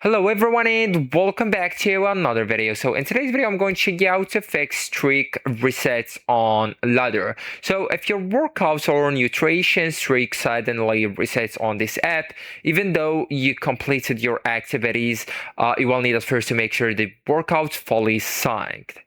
Hello everyone and welcome back to another video. So in today's video I'm going to show you how to fix streak resets on ladder. So if your workouts or nutrition streak suddenly resets on this app, even though you completed your activities, you will need at first to make sure the workout's fully synced.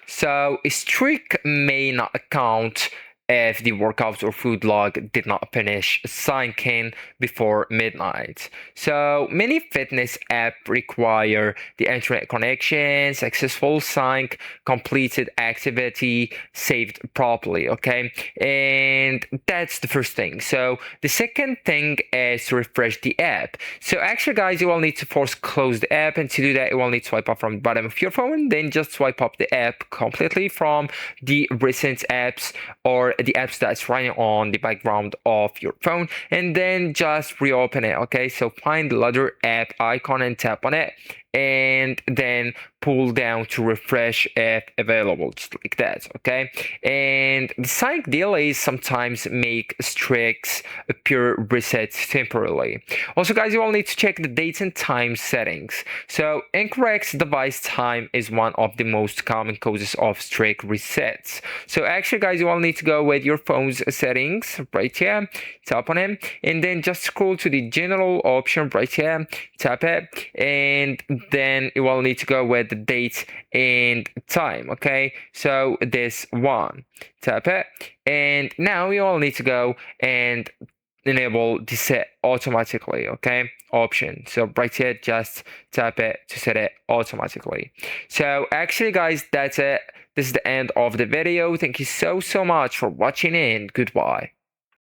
So a streak may not count if the workouts or food log did not finish syncing before midnight. So many fitness apps require the internet connection, successful sync, completed activity, saved properly, okay? And that's the first thing. So the second thing is to refresh the app. So actually guys, you will need to force close the app, and to do that you will need to swipe up from the bottom of your phone, then just swipe up the app completely from the recent apps or the apps that's running on the background of your phone, and then just reopen it. Okay, so find the ladder app icon and tap on it, and then pull down to refresh if available, just like that. Okay, and the sync delays sometimes make streaks appear reset temporarily. Also guys, you will need to check the date and time settings. So incorrect device time is one of the most common causes of streak resets. So actually guys, you will need to go with your phone's settings right here, tap on it, and then just scroll to the general option right here, tap it, and then you will need to go with the date and time. Okay, so this one, tap it, and now you all need to go and enable the set automatically, okay, option. So right here, just tap it to set it automatically. So actually guys, that's it. This is the end of the video. Thank you so much for watching, and goodbye.